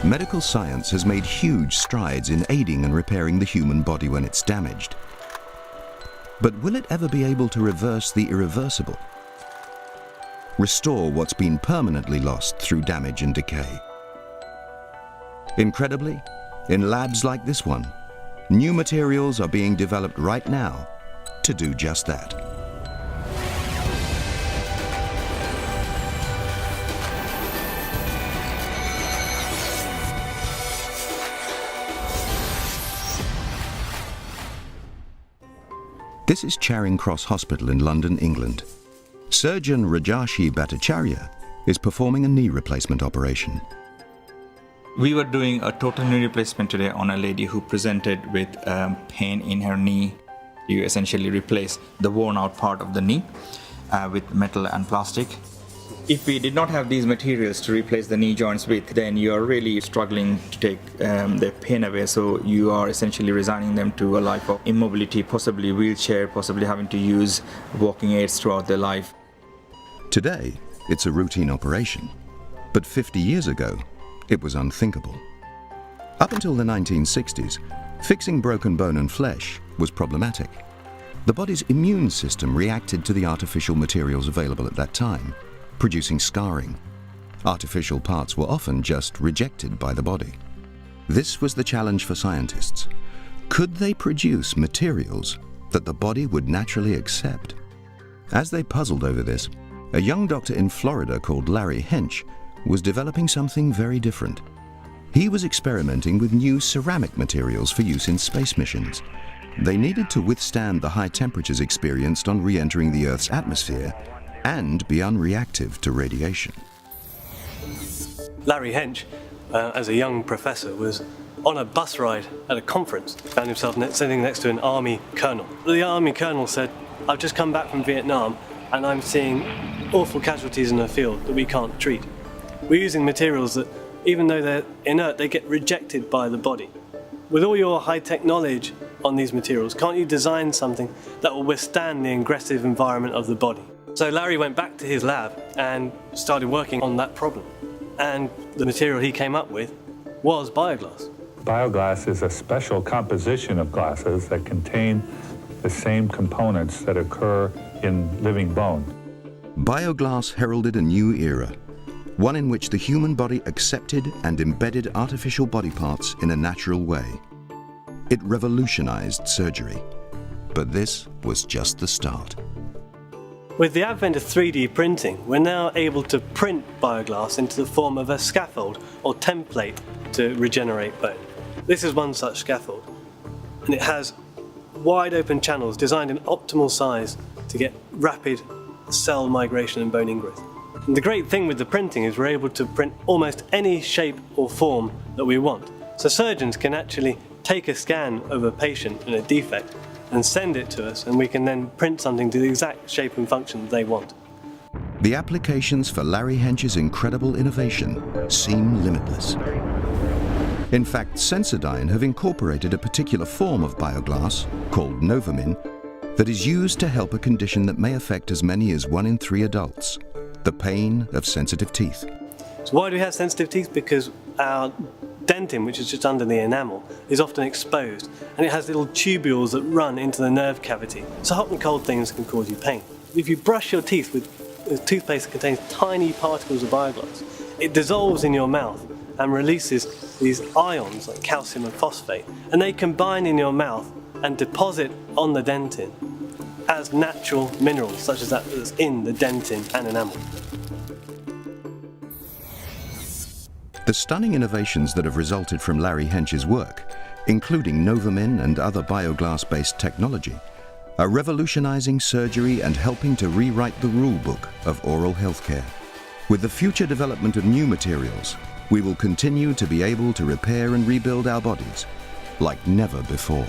Medical science has made huge strides in aiding and repairing the human body when it's damaged. But will it ever be able to reverse the irreversible? Restore what's been permanently lost through damage and decay? Incredibly, in labs like this one, new materials are being developed right now to do just that. This is Charing Cross Hospital in London, England. Surgeon Rajarshi Bhattacharya is performing a knee replacement operation. We were doing a total knee replacement today on a lady who presented with pain in her knee. You essentially replace the worn out part of the knee with metal and plastic. If we did not have these materials to replace the knee joints with, then you are really struggling to take the pain away. So you are essentially resigning them to a life of immobility, possibly wheelchair, possibly having to use walking aids throughout their life. Today, it's a routine operation, but 50 years ago, it was unthinkable. Up until the 1960s, fixing broken bone and flesh was problematic. The body's immune system reacted to the artificial materials available at that time, producing scarring. Artificial parts were often just rejected by the body. This was the challenge for scientists. Could they produce materials that the body would naturally accept? As they puzzled over this, a young doctor in Florida called Larry Hench was developing something very different. He was experimenting with new ceramic materials for use in space missions. They needed to withstand the high temperatures experienced on re-entering the Earth's atmosphere and be unreactive to radiation. Larry Hench, as a young professor, was on a bus ride at a conference, found himself sitting next to an army colonel. The army colonel said, "I've just come back from Vietnam and I'm seeing awful casualties in the field that we can't treat. We're using materials that, even though they're inert, they get rejected by the body. With all your high-tech knowledge on these materials, can't you design something that will withstand the aggressive environment of the body?" So Larry went back to his lab and started working on that problem. And the material he came up with was bioglass. Bioglass is a special composition of glasses that contain the same components that occur in living bone. Bioglass heralded a new era, one in which the human body accepted and embedded artificial body parts in a natural way. It revolutionized surgery, but this was just the start. With the advent of 3D printing, we're now able to print bioglass into the form of a scaffold or template to regenerate bone. This is one such scaffold, and it has wide open channels designed in optimal size to get rapid cell migration and bone ingrowth. And the great thing with the printing is we're able to print almost any shape or form that we want. So surgeons can actually take a scan of a patient and a defect and send it to us, and we can then print something to the exact shape and function they want. The applications for Larry Hench's incredible innovation seem limitless. In fact, Sensodyne have incorporated a particular form of bioglass, called Novamin, that is used to help a condition that may affect as many as 1 in 3 adults, the pain of sensitive teeth. So why do we have sensitive teeth? Because our dentin, which is just under the enamel, is often exposed, and it has little tubules that run into the nerve cavity. So hot and cold things can cause you pain. If you brush your teeth with toothpaste that contains tiny particles of bioglass, it dissolves in your mouth and releases these ions like calcium and phosphate, and they combine in your mouth and deposit on the dentin as natural minerals, such as that that's in the dentin and enamel. The stunning innovations that have resulted from Larry Hench's work, including Novamin and other bioglass-based technology, are revolutionizing surgery and helping to rewrite the rule book of oral healthcare. With the future development of new materials, we will continue to be able to repair and rebuild our bodies like never before.